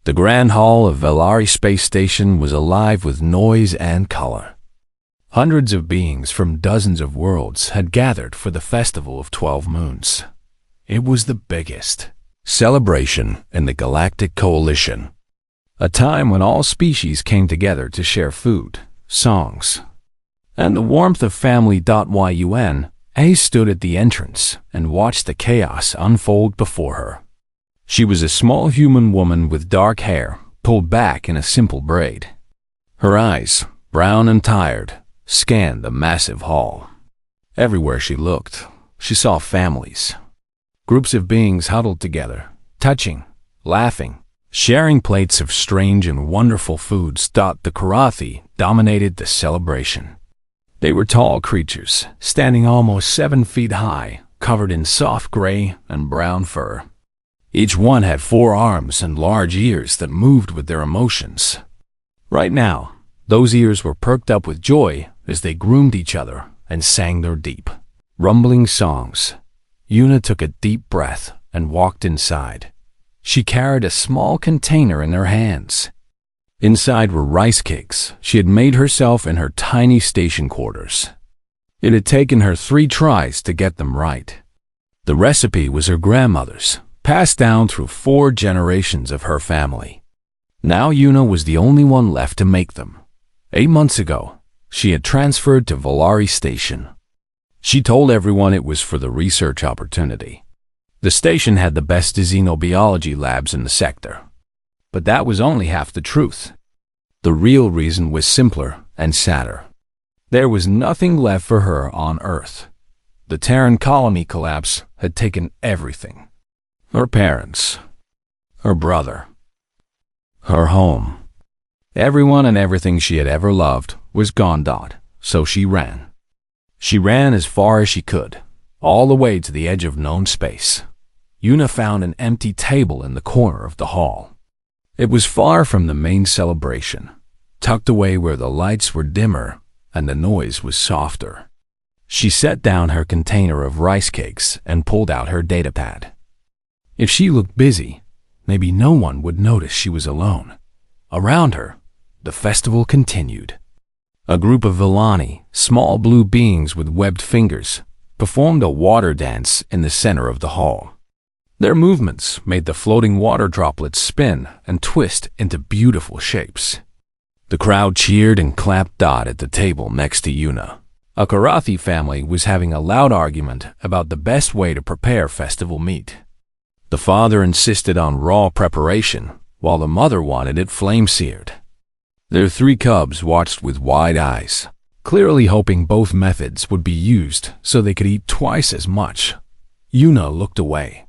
The grand hall of Valari Space Station was alive with noise and color. Hundreds of beings from dozens of worlds had gathered for the Festival of 12 Moons. It was the biggest celebration in the Galactic Coalition, a time when all species came together to share food, songs, and the warmth of family. Yun A stood at the entrance and watched the chaos unfold before her. She was a small human woman with dark hair pulled back in a simple braid. Her eyes, brown and tired, scanned the massive hall. Everywhere she looked, she saw families. Groups of beings huddled together, touching, laughing, sharing plates of strange and wonderful foods. The Karathi dominated the celebration. They were tall creatures, standing almost 7 feet high, covered in soft gray and brown fur. Each one had 4 arms and large ears that moved with their emotions. Right now, those ears were perked up with joy as they groomed each other and sang their deep, rumbling songs. Yuna took a deep breath and walked inside. She carried a small container in her hands. Inside were rice cakes she had made herself in her tiny station quarters. It had taken her 3 tries to get them right. The recipe was her grandmother's, passed down through 4 generations of her family. Now Yuna was the only one left to make them. 8 months ago, she had transferred to Valari Station. She told everyone it was for the research opportunity. The station had the best xenobiology labs in the sector. But that was only half the truth. The real reason was simpler and sadder. There was nothing left for her on Earth. The Terran colony collapse had taken everything. Her parents, her brother, her home. Everyone and everything she had ever loved was gone. So she ran. She ran as far as she could, all the way to the edge of known space. Yuna found an empty table in the corner of the hall. It was far from the main celebration, tucked away where the lights were dimmer and the noise was softer. She set down her container of rice cakes and pulled out her datapad. If she looked busy, maybe no one would notice she was alone. Around her, the festival continued. A group of Villani, small blue beings with webbed fingers, performed a water dance in the center of the hall. Their movements made the floating water droplets spin and twist into beautiful shapes. The crowd cheered and clapped. At the table next to Yuna, a Karathi family was having a loud argument about the best way to prepare festival meat. The father insisted on raw preparation, while the mother wanted it flame-seared. Their 3 cubs watched with wide eyes, clearly hoping both methods would be used so they could eat twice as much. Yuna looked away.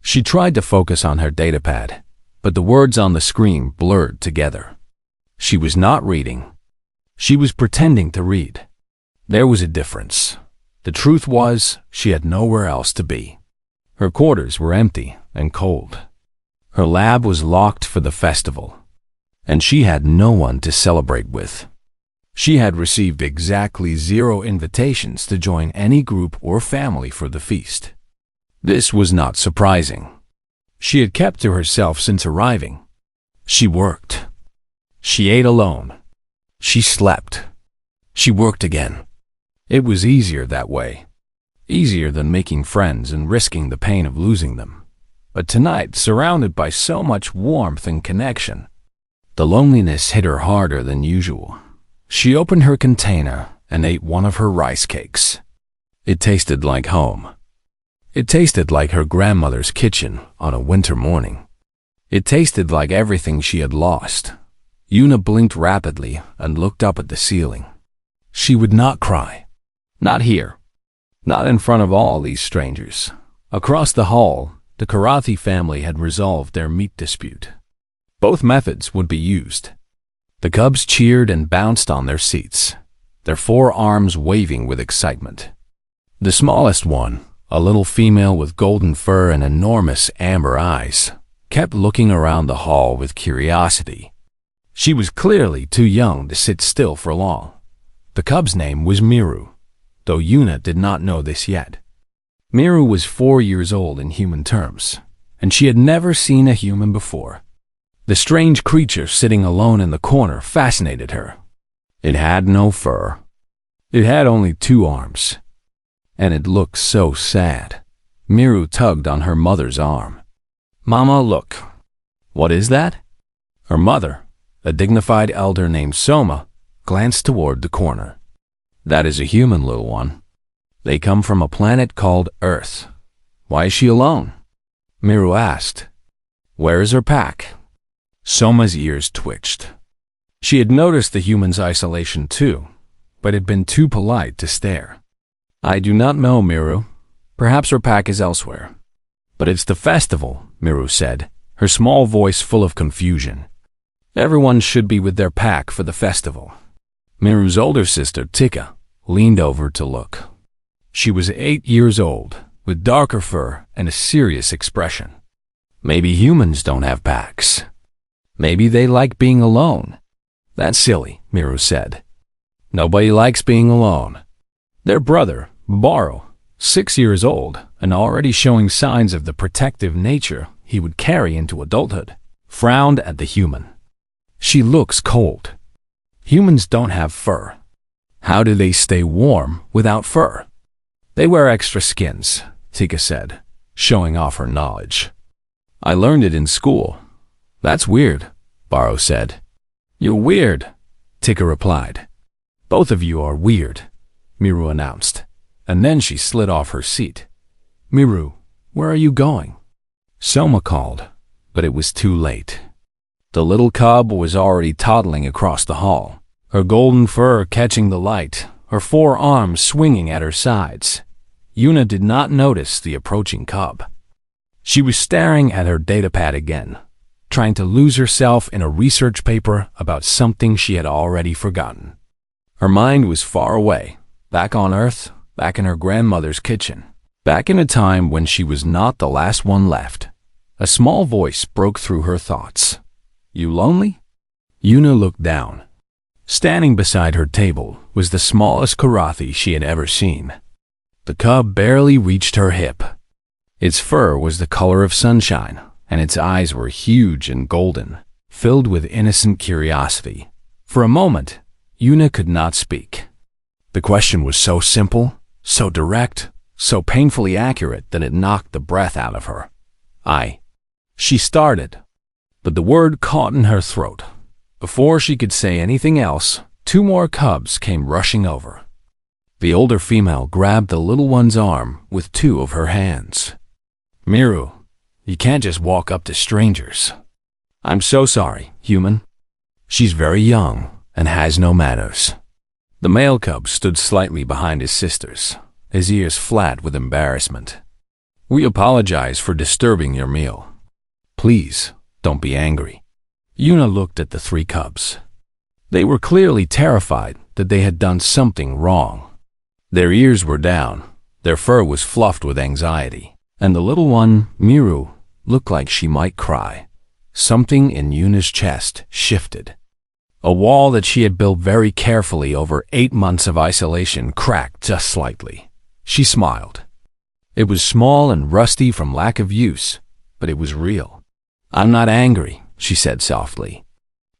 She tried to focus on her datapad, but the words on the screen blurred together. She was not reading. She was pretending to read. There was a difference. The truth was, she had nowhere else to be. Her quarters were empty and cold. Her lab was locked for the festival, and she had no one to celebrate with. She had received exactly 0 invitations to join any group or family for the feast. This was not surprising. She had kept to herself since arriving. She worked. She ate alone. She slept. She worked again. It was easier that way. Easier than making friends and risking the pain of losing them. But tonight, surrounded by so much warmth and connection, the loneliness hit her harder than usual. She opened her container and ate one of her rice cakes. It tasted like home. It tasted like her grandmother's kitchen on a winter morning. It tasted like everything she had lost. Yuna blinked rapidly and looked up at the ceiling. She would not cry. Not here. Not in front of all these strangers. Across the hall, the Karathi family had resolved their meat dispute. Both methods would be used. The cubs cheered and bounced on their seats, their 4 arms waving with excitement. The smallest one, a little female with golden fur and enormous amber eyes, kept looking around the hall with curiosity. She was clearly too young to sit still for long. The cub's name was Miru, though Yuna did not know this yet. Miru was 4 years old in human terms, and she had never seen a human before. The strange creature sitting alone in the corner fascinated her. It had no fur. It had only 2 arms. And it looked so sad. Miru tugged on her mother's arm. "Mama, look." "What is that?" Her mother, a dignified elder named Soma, glanced toward the corner. "That is a human, little one. They come from a planet called Earth." "Why is she alone?" Miru asked. "Where is her pack?" Soma's ears twitched. She had noticed the human's isolation too, but had been too polite to stare. "I do not know, Miru. Perhaps her pack is elsewhere." "But it's the festival," Miru said, her small voice full of confusion. "Everyone should be with their pack for the festival." Miru's older sister, Tika, leaned over to look. She was 8 years old, with darker fur and a serious expression. "Maybe humans don't have packs. Maybe they like being alone." "That's silly," Miru said. "Nobody likes being alone." Their brother, Baro, 6 years old and already showing signs of the protective nature he would carry into adulthood, frowned at the human. "She looks cold. Humans don't have fur. How do they stay warm without fur?" "They wear extra skins," Tika said, showing off her knowledge. "I learned it in school." "That's weird," Baro said. "You're weird," Tika replied. "Both of you are weird," Miru announced, and then she slid off her seat. "Miru, where are you going?" Soma called, but it was too late. The little cub was already toddling across the hall, her golden fur catching the light, her 4 arms swinging at her sides. Yuna did not notice the approaching cub. She was staring at her datapad again, trying to lose herself in a research paper about something she had already forgotten. Her mind was far away, back on Earth, back in her grandmother's kitchen, back in a time when she was not the last one left. A small voice broke through her thoughts. "You lonely?" Yuna looked down. Standing beside her table was the smallest Karathi she had ever seen. The cub barely reached her hip. Its fur was the color of sunshine, and its eyes were huge and golden, filled with innocent curiosity. For a moment, Yuna could not speak. The question was so simple, so direct, so painfully accurate that it knocked the breath out of her. She started, but the word caught in her throat. Before she could say anything else, 2 more cubs came rushing over. The older female grabbed the little one's arm with 2 of her hands. "Miru, you can't just walk up to strangers." "I'm so sorry, human." "She's very young and has no manners." The male cub stood slightly behind his sisters, his ears flat with embarrassment. "We apologize for disturbing your meal. Please, don't be angry." Yuna looked at the 3 cubs. They were clearly terrified that they had done something wrong. Their ears were down, their fur was fluffed with anxiety, and the little one, Miru, looked like she might cry. Something in Yuna's chest shifted. A wall that she had built very carefully over 8 months of isolation cracked just slightly. She smiled. It was small and rusty from lack of use, but it was real. "I'm not angry," she said softly.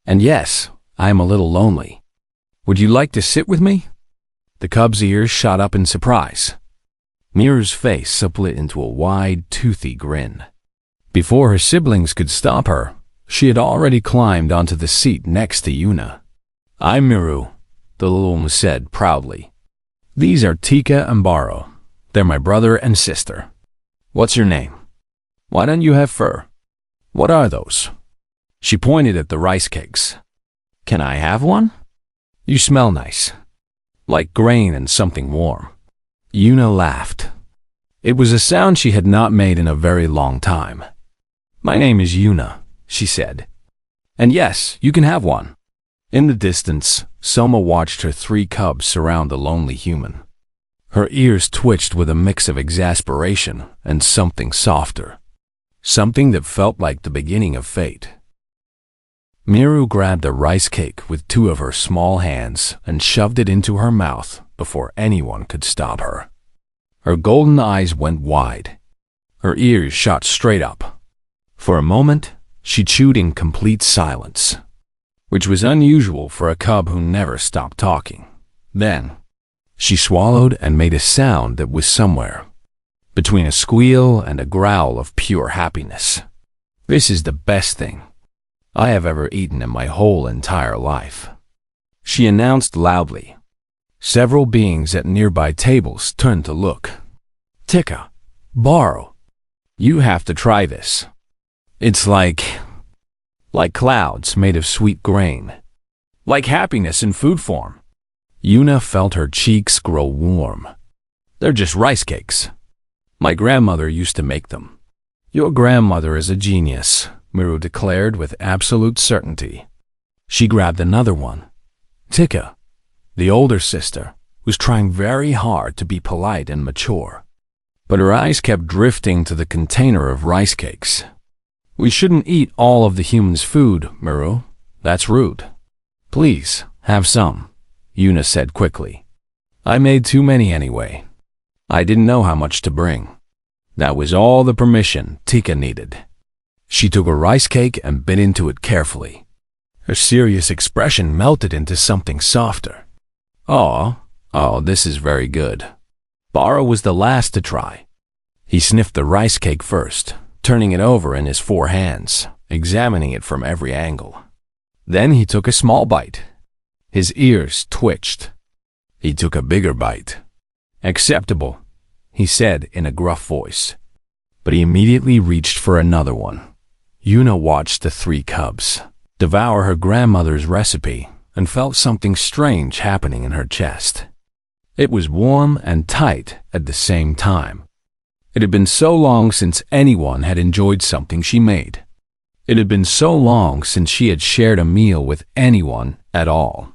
"And yes, I am a little lonely. Would you like to sit with me?" The cub's ears shot up in surprise. Miru's face split into a wide, toothy grin. Before her siblings could stop her, she had already climbed onto the seat next to Yuna. "I'm Miru," the little one said proudly. "These are Tika and Baro. They're my brother and sister. What's your name? Why don't you have fur? What are those?" She pointed at the rice cakes. "Can I have one? You smell nice. Like grain and something warm." Yuna laughed. It was a sound she had not made in a very long time. "My name is Yuna," she said. "And yes, you can have one." In the distance, Soma watched her 3 cubs surround the lonely human. Her ears twitched with a mix of exasperation and something softer. Something that felt like the beginning of fate. Miru grabbed a rice cake with 2 of her small hands and shoved it into her mouth before anyone could stop her. Her golden eyes went wide. Her ears shot straight up. For a moment, She chewed in complete silence, which was unusual for a cub who never stopped talking. Then, she swallowed and made a sound that was somewhere between a squeal and a growl of pure happiness. "This is the best thing I have ever eaten in my whole entire life," she announced loudly. Several beings at nearby tables turned to look. "Tika, Borrow, you have to try this. It's like clouds made of sweet grain. Like happiness in food form." Yuna felt her cheeks grow warm. "They're just rice cakes. My grandmother used to make them." "Your grandmother is a genius," Miru declared with absolute certainty. She grabbed another one. Tika, the older sister, was trying very hard to be polite and mature, but her eyes kept drifting to the container of rice cakes. "We shouldn't eat all of the humans' food, Miru. That's rude. Please, have some," Yuna said quickly. "I made too many anyway. I didn't know how much to bring." That was all the permission Tika needed. She took a rice cake and bit into it carefully. Her serious expression melted into something softer. Oh, this is very good." Borrow was the last to try. He sniffed the rice cake first, turning it over in his 4 hands, examining it from every angle. Then he took a small bite. His ears twitched. He took a bigger bite. "Acceptable," he said in a gruff voice. But he immediately reached for another one. Yuna watched the 3 cubs devour her grandmother's recipe and felt something strange happening in her chest. It was warm and tight at the same time. It had been so long since anyone had enjoyed something she made. It had been so long since she had shared a meal with anyone at all.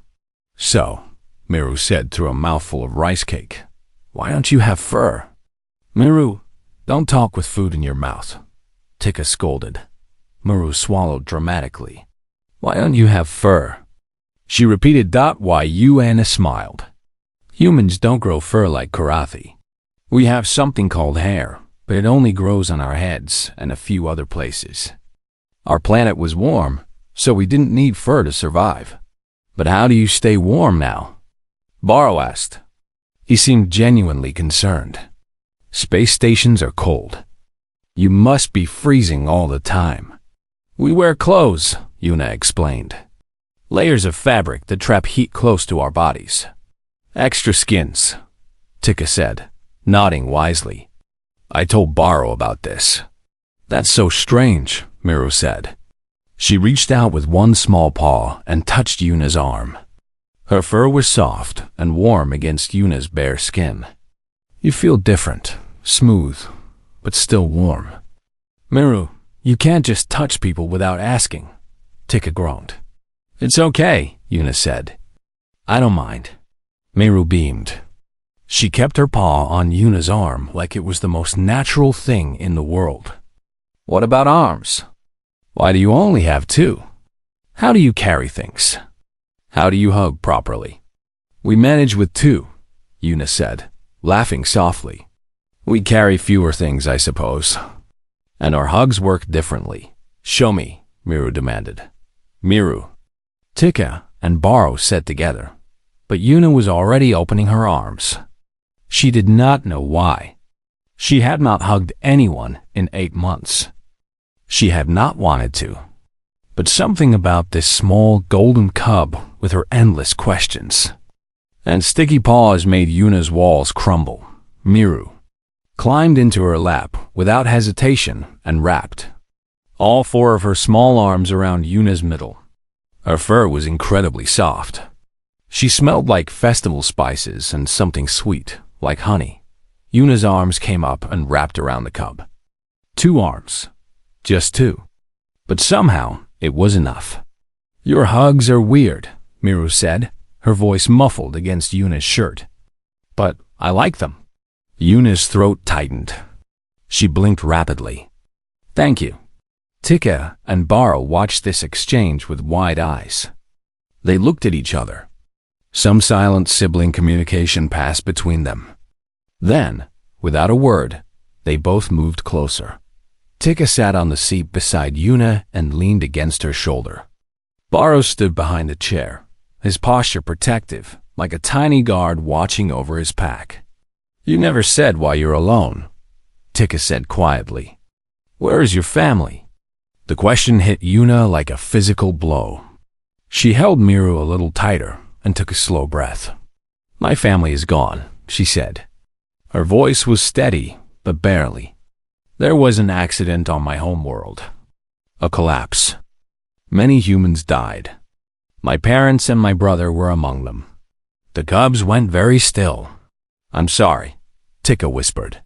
"So," Miru said through a mouthful of rice cake, "why don't you have fur?" "Miru, don't talk with food in your mouth," Tika scolded. Miru swallowed dramatically. "Why don't you have fur?" She repeated while Yuna smiled. "Humans don't grow fur like Karathi. We have something called hair, but it only grows on our heads and a few other places. Our planet was warm, so we didn't need fur to survive." "But how do you stay warm now?" Borrow asked. He seemed genuinely concerned. "Space stations are cold. You must be freezing all the time." "We wear clothes," Yuna explained. "Layers of fabric that trap heat close to our bodies." "Extra skins," Tika said, nodding wisely. "I told Borrow about this." "That's so strange," Miru said. She reached out with one small paw and touched Yuna's arm. Her fur was soft and warm against Yuna's bare skin. "You feel different, smooth, but still warm." "Miru, you can't just touch people without asking," Tika groaned. "It's okay," Yuna said. "I don't mind." Miru beamed. She kept her paw on Yuna's arm like it was the most natural thing in the world. "What about arms? Why do you only have 2? How do you carry things? How do you hug properly?" "We manage with 2, Yuna said, laughing softly. "We carry fewer things, I suppose. And our hugs work differently." "Show me," Miru demanded. "Miru." Tika and Borrow sat together, but Yuna was already opening her arms. She did not know why. She had not hugged anyone in 8 months. She had not wanted to. But something about this small golden cub with her endless questions and sticky paws made Yuna's walls crumble. Miru climbed into her lap without hesitation and wrapped all 4 of her small arms around Yuna's middle. Her fur was incredibly soft. She smelled like festival spices and something sweet, like honey. Yuna's arms came up and wrapped around the cub. 2 arms. Just 2. But somehow, it was enough. "Your hugs are weird," Miru said, her voice muffled against Yuna's shirt. "But I like them." Yuna's throat tightened. She blinked rapidly. "Thank you." Tika and Borrow watched this exchange with wide eyes. They looked at each other. Some silent sibling communication passed between them. Then, without a word, they both moved closer. Tika sat on the seat beside Yuna and leaned against her shoulder. Baro stood behind the chair, his posture protective, like a tiny guard watching over his pack. "You never said why you're alone," Tika said quietly. "Where is your family?" The question hit Yuna like a physical blow. She held Miru a little tighter and took a slow breath. "My family is gone," she said. Her voice was steady, but barely. "There was an accident on my homeworld. A collapse. Many humans died. My parents and my brother were among them." The cubs went very still. "I'm sorry," Tika whispered.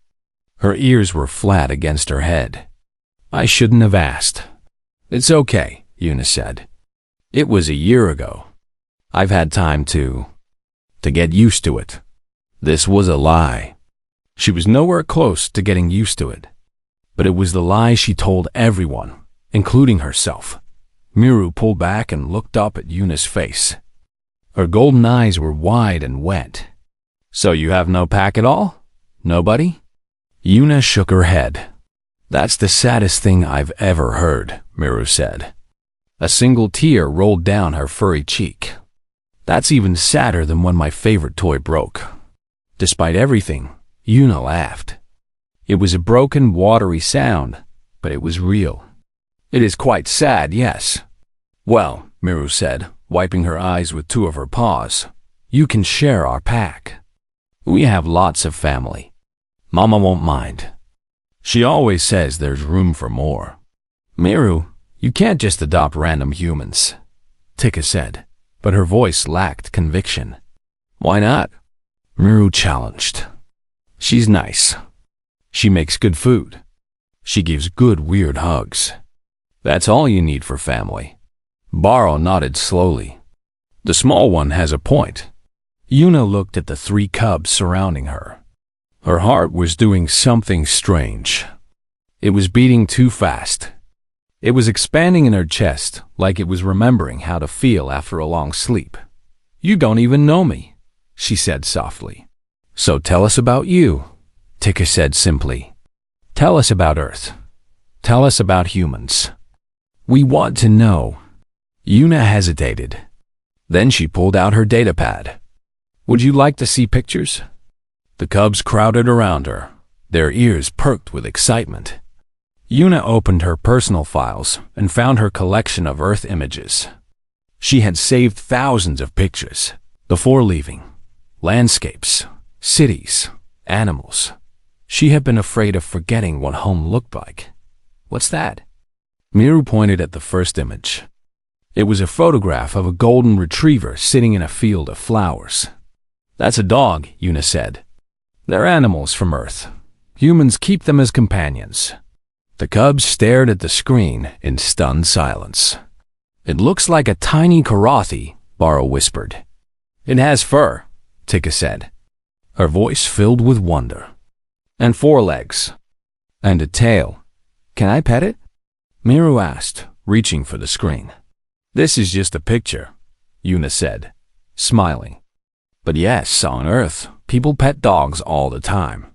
Her ears were flat against her head. "I shouldn't have asked." "It's okay," Yuna said. "It was a year ago. I've had time to get used to it." This was a lie. She was nowhere close to getting used to it. But it was the lie she told everyone, including herself. Miru pulled back and looked up at Yuna's face. Her golden eyes were wide and wet. "So you have no pack at all? Nobody?" Yuna shook her head. "That's the saddest thing I've ever heard," Miru said. A single tear rolled down her furry cheek. "That's even sadder than when my favorite toy broke." Despite everything, Yuna laughed. It was a broken, watery sound, but it was real. "It is quite sad, yes." "Well," Miru said, wiping her eyes with two of her paws, "you can share our pack. We have lots of family. Mama won't mind. She always says there's room for more." "Miru, you can't just adopt random humans," Tika said, but her voice lacked conviction. "Why not?" Miru challenged. "She's nice. She makes good food. She gives good, weird hugs. That's all you need for family." Baro nodded slowly. "The small one has a point." Yuna looked at the three cubs surrounding her. Her heart was doing something strange. It was beating too fast. It was expanding in her chest like it was remembering how to feel after a long sleep. "You don't even know me," she said softly. "So tell us about you," Tika said simply. "Tell us about Earth. Tell us about humans. We want to know." Yuna hesitated. Then she pulled out her datapad. "Would you like to see pictures?" The cubs crowded around her, their ears perked with excitement. Yuna opened her personal files and found her collection of Earth images. She had saved thousands of pictures before leaving. Landscapes, cities, animals. She had been afraid of forgetting what home looked like. "What's that?" Miru pointed at the first image. It was a photograph of a golden retriever sitting in a field of flowers. "That's a dog," Yuna said. "They're animals from Earth. Humans keep them as companions." The cubs stared at the screen in stunned silence. "It looks like a tiny Karathi," Baro whispered. "It has fur," Tika said. Her voice filled with wonder. "And 4 legs. And a tail. Can I pet it?" Miru asked, reaching for the screen. "This is just a picture," Yuna said, smiling. "But yes, on Earth, people pet dogs all the time.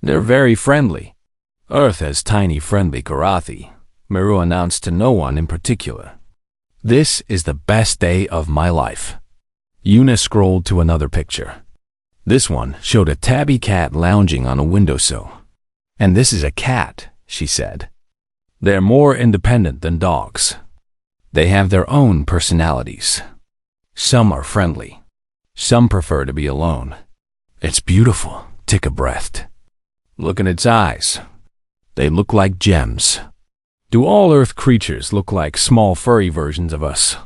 They're very friendly. Earth has tiny friendly Karathi," Miru announced to no one in particular. "This is the best day of my life." Yuna scrolled to another picture. This one showed a tabby cat lounging on a windowsill. "And this is a cat," she said. "They're more independent than dogs. They have their own personalities. Some are friendly. Some prefer to be alone." "It's beautiful," Tika breathed. "Look at its eyes. They look like gems." "Do all Earth creatures look like small furry versions of us?"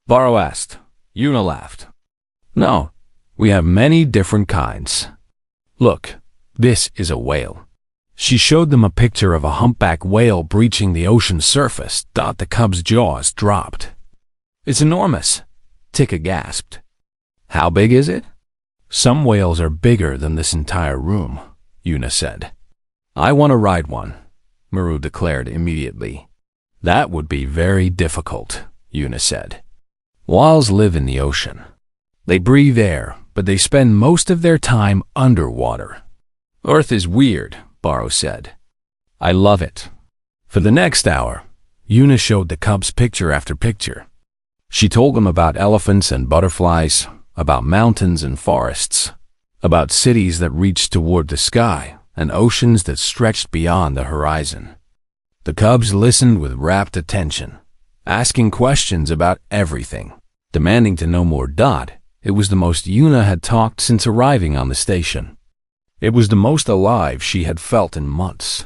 Baro asked. Yuna laughed. "No, we have many different kinds. Look, this is a whale." She showed them a picture of a humpback whale breaching the ocean surface. The cub's jaws dropped. "It's enormous," Tika gasped. "How big is it?" "Some whales are bigger than this entire room," Yuna said. "I want to ride one," Miru declared immediately. "That would be very difficult," Yuna said. "Whales live in the ocean. They breathe air, but they spend most of their time underwater." "Earth is weird," Baro said. "I love it. For the next hour, Yuna showed the cubs picture after picture. She told them about elephants and butterflies, about mountains and forests, about cities that reached toward the sky and oceans that stretched beyond the horizon. The cubs listened with rapt attention, asking questions about everything, demanding to know more. It was the most Yuna had talked since arriving on the station. It was the most alive she had felt in months.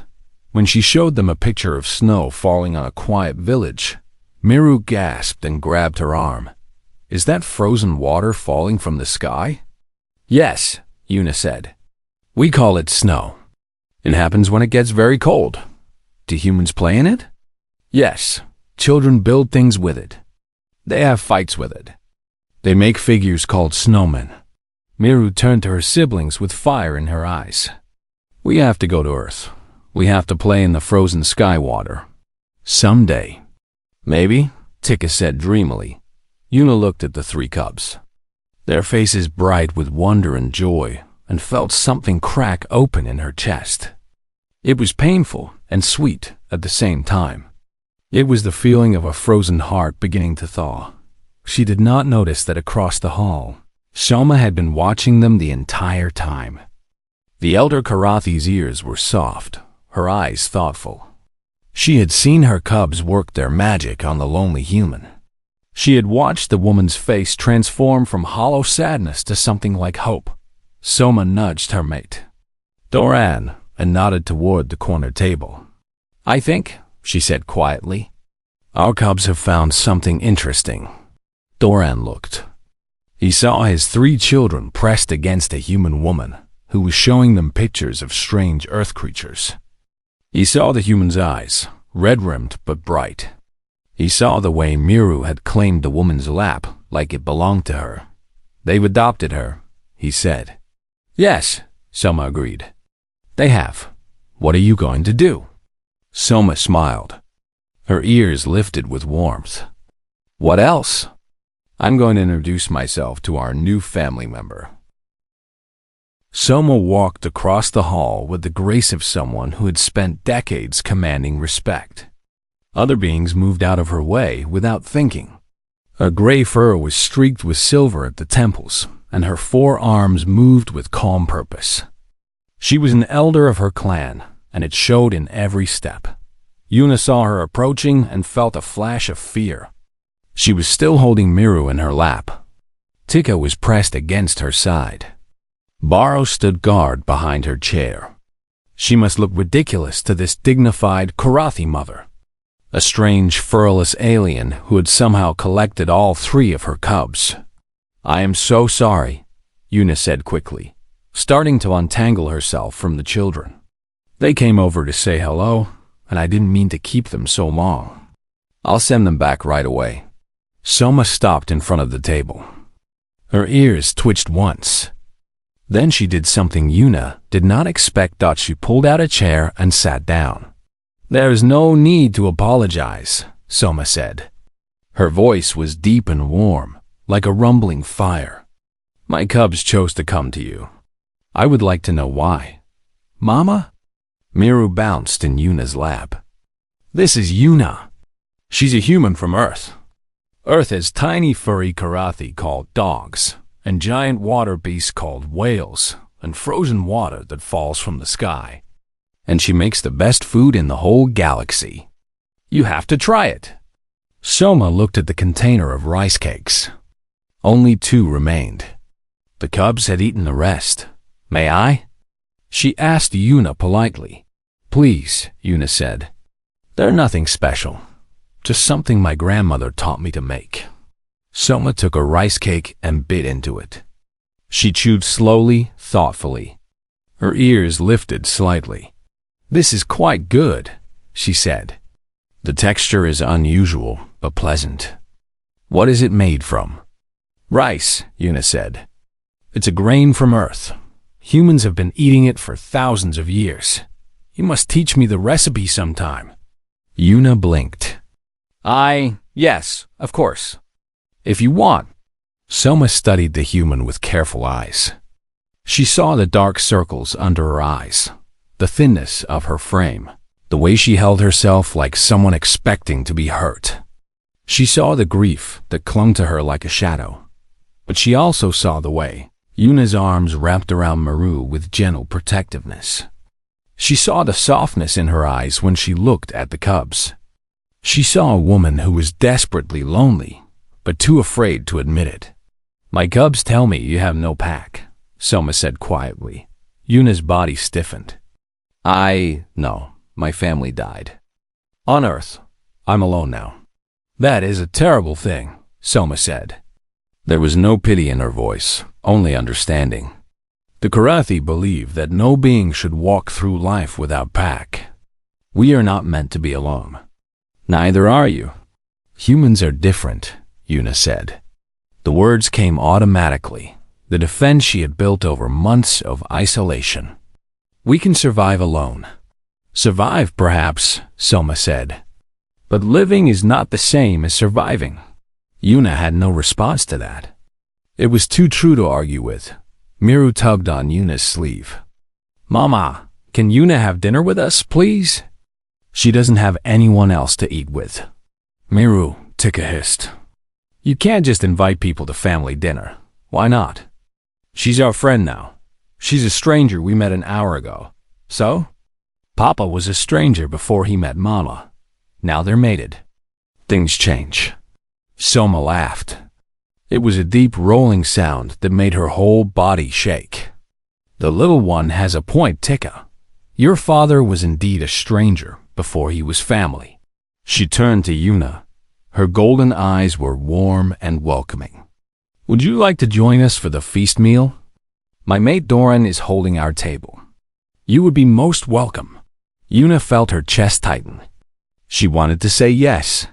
When she showed them a picture of snow falling on a quiet village, Miru gasped and grabbed her arm. "Is that frozen water falling from the sky?" "Yes," Yuna said. "We call it snow. It happens when it gets very cold. Do humans play in it?" "Yes. Children build things with it. They have fights with it. They make figures called snowmen." Miru turned to her siblings with fire in her eyes. "We have to go to Earth. We have to play in the frozen sky water. Someday." "Maybe," Tika said dreamily. Yuna looked at the three cubs, their faces bright with wonder and joy, and felt something crack open in her chest. It was painful and sweet at the same time. It was the feeling of a frozen heart beginning to thaw. She did not notice that across the hall, Soma had been watching them the entire time. The elder Karathi's ears were soft, her eyes thoughtful. She had seen her cubs work their magic on the lonely human. She had watched the woman's face transform from hollow sadness to something like hope. Soma nudged her mate, Doran, and nodded toward the corner table. "I think," she said quietly, "our cubs have found something interesting." Doran looked. He saw his three children pressed against a human woman who was showing them pictures of strange earth creatures. He saw the human's eyes, red-rimmed but bright. He saw the way Miru had claimed the woman's lap like it belonged to her. "They've adopted her," he said. "Yes," Soma agreed. "They have. What are you going to do?" Soma smiled. Her ears lifted with warmth. "What else?" "I'm going to introduce myself to our new family member." Soma walked across the hall with the grace of someone who had spent decades commanding respect. Other beings moved out of her way without thinking. Her gray fur was streaked with silver at the temples, and her 4 arms moved with calm purpose. She was an elder of her clan, and it showed in every step. Yuna saw her approaching and felt a flash of fear. She was still holding Miru in her lap. Tika was pressed against her side. Baro stood guard behind her chair. She must look ridiculous to this dignified Karathi mother, a strange, furless alien who had somehow collected all 3 of her cubs. "I am so sorry," Yuna said quickly, starting to untangle herself from the children. "They came over to say hello, and I didn't mean to keep them so long. I'll send them back right away." Soma stopped in front of the table. Her ears twitched once. Then she did something Yuna did not expect. She pulled out a chair and sat down. "There is no need to apologize," Soma said. Her voice was deep and warm, like a rumbling fire. "My cubs chose to come to you. I would like to know why." "Mama?" Miru bounced in Yuna's lap. "This is Yuna. She's a human from Earth. Earth has tiny furry Karathi called dogs, and giant water beasts called whales, and frozen water that falls from the sky. And she makes the best food in the whole galaxy. You have to try it." Soma looked at the container of rice cakes. Only 2 remained. The cubs had eaten the rest. "May I?" She asked Yuna politely. "Please," Yuna said. "They're nothing special. Just something my grandmother taught me to make." Soma took a rice cake and bit into it. She chewed slowly, thoughtfully. Her ears lifted slightly. "This is quite good," she said. "The texture is unusual, but pleasant." "What is it made from?" "Rice," Yuna said. "It's a grain from Earth. Humans have been eating it for thousands of years. You must teach me the recipe sometime." Yuna blinked. Yes, of course. If you want." Soma studied the human with careful eyes. She saw the dark circles under her eyes, the thinness of her frame, the way she held herself like someone expecting to be hurt. She saw the grief that clung to her like a shadow, but she also saw the way Yuna's arms wrapped around Miru with gentle protectiveness. She saw the softness in her eyes when she looked at the cubs. She saw a woman who was desperately lonely, but too afraid to admit it. "My cubs tell me you have no pack," Soma said quietly. Yuna's body stiffened. "No, my family died. On Earth, I'm alone now." "That is a terrible thing," Soma said. There was no pity in her voice, only understanding. The Karathi believe that no being should walk through life without pack. We are not meant to be alone. Neither are you. Humans are different, Yuna said. The words came automatically, the defense she had built over months of isolation. We can survive alone. Survive, perhaps, Soma said. But living is not the same as surviving. Yuna had no response to that. It was too true to argue with. Miru tugged on Yuna's sleeve. "Mama, can Yuna have dinner with us, please? She doesn't have anyone else to eat with." Miru, Tika hissed. "You can't just invite people to family dinner. Why not? She's our friend now. She's a stranger we met an hour ago. So? Papa was a stranger before he met Mama. Now they're mated. Things change." Soma laughed. It was a deep rolling sound that made her whole body shake. "The little one has a point, Tika. Your father was indeed a stranger before he was family." She turned to Yuna. Her golden eyes were warm and welcoming. "Would you like to join us for the feast meal? My mate Doran is holding our table. You would be most welcome." Yuna felt her chest tighten. She wanted to say yes.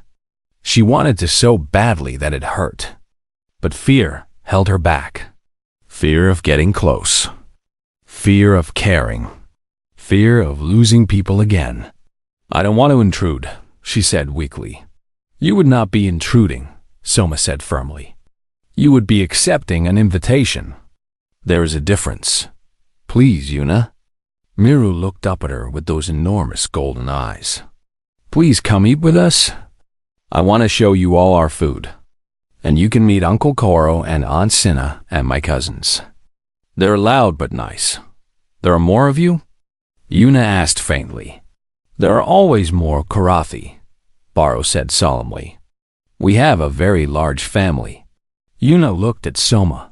She wanted to so badly that it hurt. But fear held her back. Fear of getting close. Fear of caring. Fear of losing people again. "I don't want to intrude," she said weakly. "You would not be intruding," Soma said firmly. "You would be accepting an invitation. There is a difference. Please, Yuna." Miru looked up at her with those enormous golden eyes. "Please come eat with us. I want to show you all our food. And you can meet Uncle Koro and Aunt Sinna and my cousins. They're loud but nice. There are more of you?" Yuna asked faintly. "There are always more Karathi," Baro said solemnly. "We have a very large family." Yuna looked at Soma.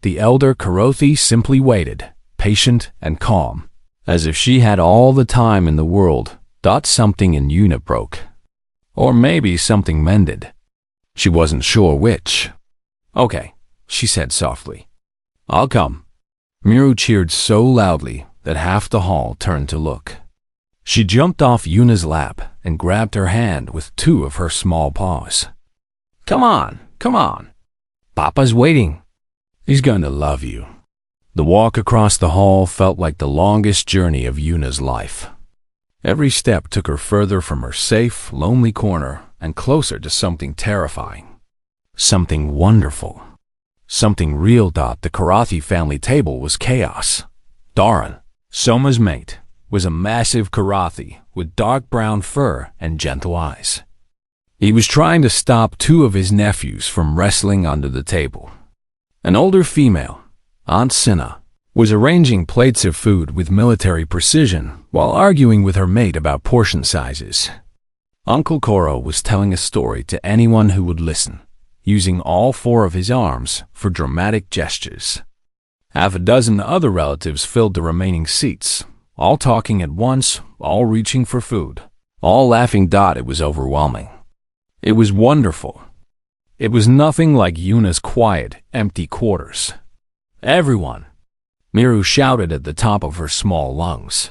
The elder Karothi simply waited, patient and calm, as if she had all the time in the world. Something in Yuna broke. Or maybe something mended. She wasn't sure which. "Okay," she said softly. "I'll come." Miru cheered so loudly that half the hall turned to look. She jumped off Yuna's lap and grabbed her hand with two of her small paws. Come on. Papa's waiting. He's going to love you." The walk across the hall felt like the longest journey of Yuna's life. Every step took her further from her safe, lonely corner and closer to something terrifying. Something wonderful. Something real. The Karathi family table was chaos. Doran, Soma's mate, was a massive Karathi with dark brown fur and gentle eyes. He was trying to stop two of his nephews from wrestling under the table. An older female, Aunt Sinna, was arranging plates of food with military precision while arguing with her mate about portion sizes. Uncle Koro was telling a story to anyone who would listen, using all four of his arms for dramatic gestures. Half a dozen other relatives filled the remaining seats, all talking at once, all reaching for food, all laughing. It was overwhelming. It was wonderful. It was nothing like Yuna's quiet, empty quarters. "Everyone," Miru shouted at the top of her small lungs.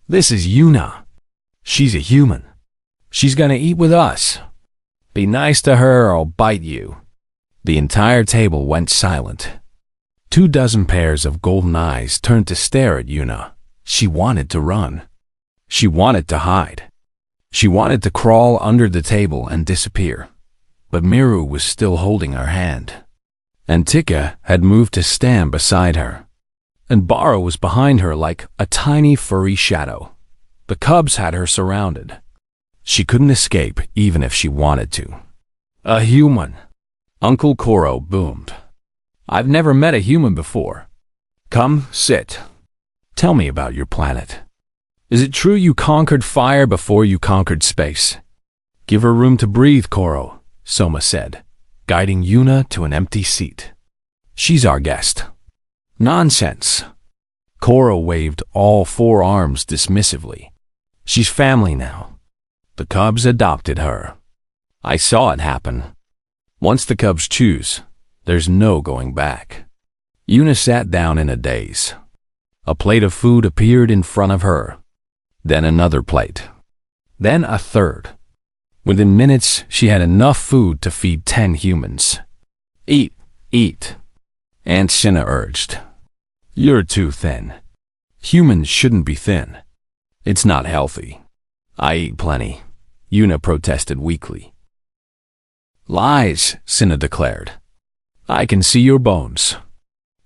"This is Yuna. She's a human. She's gonna eat with us. Be nice to her or I'll bite you." The entire table went silent. 24 pairs of golden eyes turned to stare at Yuna. She wanted to run. She wanted to hide. She wanted to crawl under the table and disappear. But Miru was still holding her hand. And Tika had moved to stand beside her. And Baro was behind her like a tiny furry shadow. The cubs had her surrounded. She couldn't escape even if she wanted to. A human, Uncle Koro boomed. I've never met a human before. Come, sit. Tell me about your planet. Is it true you conquered fire before you conquered space? Give her room to breathe, Koro, Soma said, guiding Yuna to an empty seat. She's our guest. Nonsense. Koro waved all 4 arms dismissively. She's family now. The cubs adopted her. I saw it happen. Once the cubs choose, there's no going back. Yuna sat down in a daze. A plate of food appeared in front of her. Then another plate. Then a third. Within minutes, she had enough food to feed 10 humans. Eat, eat. Aunt Cinna urged. You're too thin. Humans shouldn't be thin. It's not healthy. I eat plenty, Yuna protested weakly. Lies, Cinna declared. I can see your bones.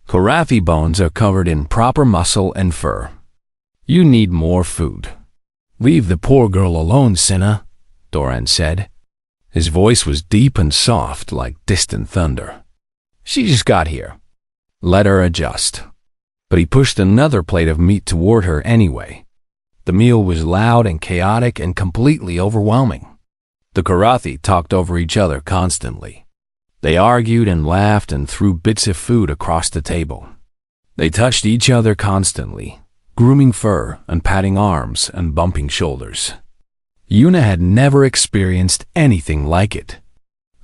Korathi bones are covered in proper muscle and fur. You need more food. Leave the poor girl alone, Cinna, Doran said. His voice was deep and soft like distant thunder. She just got here. Let her adjust. But he pushed another plate of meat toward her anyway. The meal was loud and chaotic and completely overwhelming. The Korathi talked over each other constantly. They argued and laughed and threw bits of food across the table. They touched each other constantly, grooming fur and patting arms and bumping shoulders. Yuna had never experienced anything like it.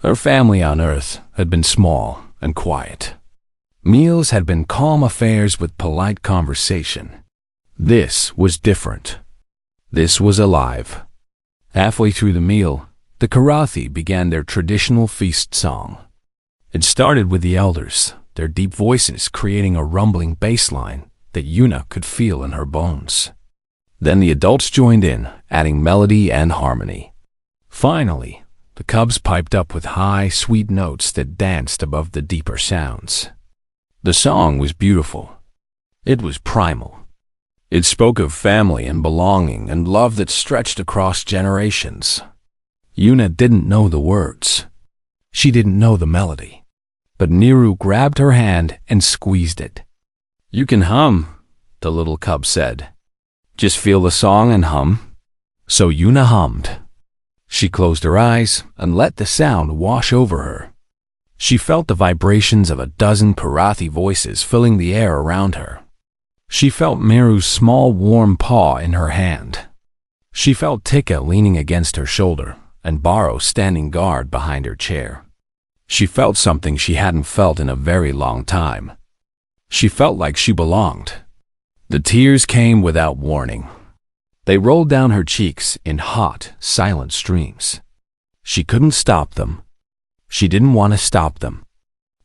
Her family on Earth had been small and quiet. Meals had been calm affairs with polite conversation. This was different. This was alive. Halfway through the meal, the Korathi began their traditional feast song. It started with the elders, their deep voices creating a rumbling bass line that Yuna could feel in her bones. Then the adults joined in, adding melody and harmony. Finally, the cubs piped up with high, sweet notes that danced above the deeper sounds. The song was beautiful. It was primal. It spoke of family and belonging and love that stretched across generations. Yuna didn't know the words. She didn't know the melody. But Niru grabbed her hand and squeezed it. You can hum, the little cub said. Just feel the song and hum. So Yuna hummed. She closed her eyes and let the sound wash over her. She felt the vibrations of a dozen Korathi voices filling the air around her. She felt Meru's small warm paw in her hand. She felt Tika leaning against her shoulder and Baro standing guard behind her chair. She felt something she hadn't felt in a very long time. She felt like she belonged. The tears came without warning. They rolled down her cheeks in hot, silent streams. She couldn't stop them. She didn't want to stop them.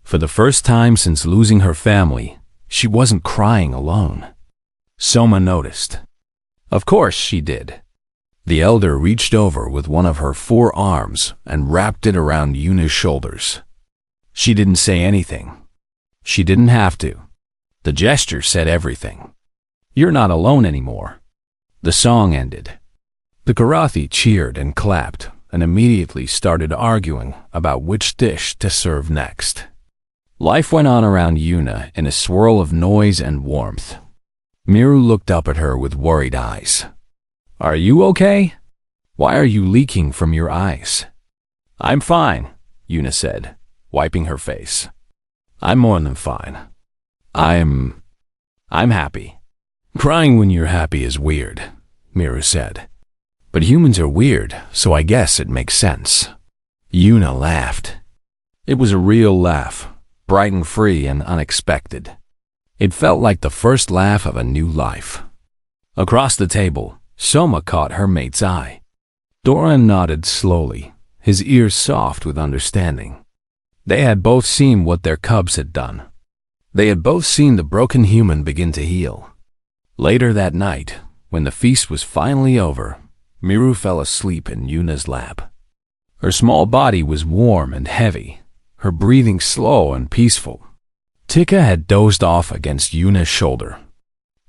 For the first time since losing her family, she wasn't crying alone. Soma noticed. Of course she did. The elder reached over with one of her 4 arms and wrapped it around Yuna's shoulders. She didn't say anything. She didn't have to. The gesture said everything. You're not alone anymore. The song ended. The Korathi cheered and clapped and immediately started arguing about which dish to serve next. Life went on around Yuna in a swirl of noise and warmth. Miru looked up at her with worried eyes. Are you okay? Why are you leaking from your eyes? I'm fine, Yuna said, wiping her face. I'm more than fine. I'm happy. Crying when you're happy is weird, Miru said. But humans are weird, so I guess it makes sense. Yuna laughed. It was a real laugh, bright and free and unexpected. It felt like the first laugh of a new life. Across the table, Soma caught her mate's eye. Doran nodded slowly, his ears soft with understanding. They had both seen what their cubs had done. They had both seen the broken human begin to heal. Later that night, when the feast was finally over, Miru fell asleep in Yuna's lap. Her small body was warm and heavy, her breathing slow and peaceful. Tika had dozed off against Yuna's shoulder.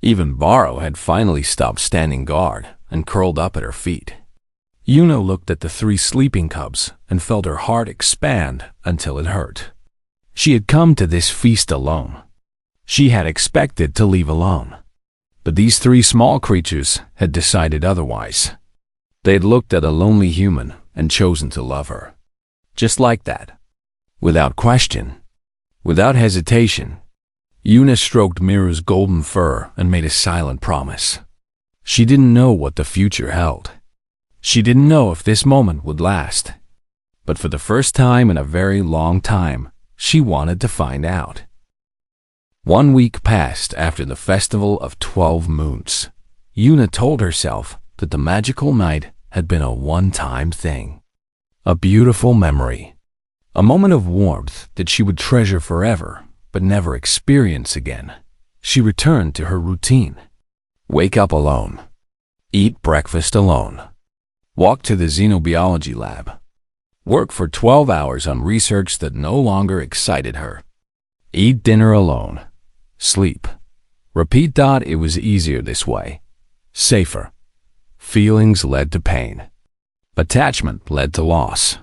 Even Baro had finally stopped standing guard and curled up at her feet. Yuna looked at the 3 sleeping cubs and felt her heart expand until it hurt. She had come to this feast alone. She had expected to leave alone. But these 3 small creatures had decided otherwise. They had looked at a lonely human and chosen to love her. Just like that. Without question. Without hesitation. Yuna stroked Miru's golden fur and made a silent promise. She didn't know what the future held. She didn't know if this moment would last. But for the first time in a very long time, she wanted to find out. 1 week passed after the Festival of 12 Moons. Yuna told herself that the magical night had been a one-time thing. A beautiful memory. A moment of warmth that she would treasure forever, but never experience again. She returned to her routine. Wake up alone. Eat breakfast alone. Walk to the xenobiology lab. Work for 12 hours on research that no longer excited her. Eat dinner alone. Sleep. Repeat. It was easier this way. Safer. Feelings led to pain. Attachment led to loss.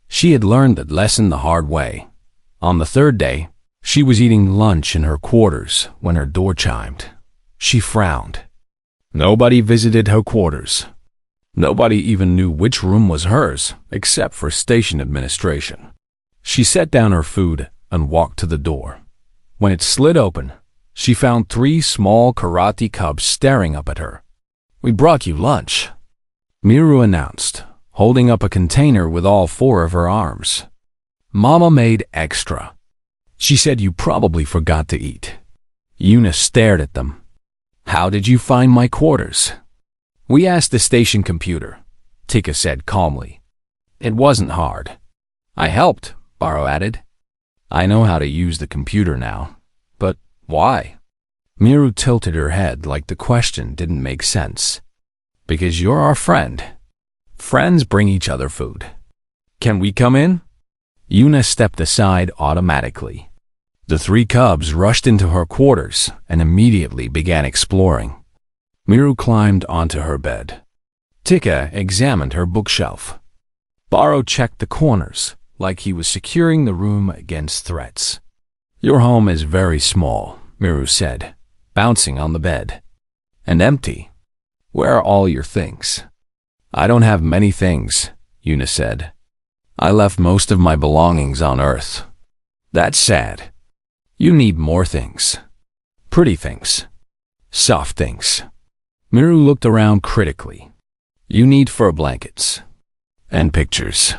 She had learned that lesson the hard way. On the 3rd day, she was eating lunch in her quarters when her door chimed. She frowned. Nobody visited her quarters. Nobody even knew which room was hers, except for station administration. She set down her food and walked to the door. When it slid open, she found 3 small karate cubs staring up at her. "We brought you lunch," Miru announced, holding up a container with all 4 of her arms. "Mama made extra. She said you probably forgot to eat." Yuna stared at them. "How did you find my quarters?" "We asked the station computer," Tika said calmly. "It wasn't hard." "I helped," Baro added. "I know how to use the computer now. But why?" Miru tilted her head like the question didn't make sense. "Because you're our friend. Friends bring each other food. Can we come in?" Yuna stepped aside automatically. The 3 cubs rushed into her quarters and immediately began exploring. Miru climbed onto her bed. Tika examined her bookshelf. Baro checked the corners, like he was securing the room against threats. "Your home is very small," Miru said, bouncing on the bed. "And empty. Where are all your things?" "I don't have many things," Yuna said. "I left most of my belongings on Earth." "That's sad. You need more things. Pretty things. Soft things." Miru looked around critically. "You need fur blankets. And pictures.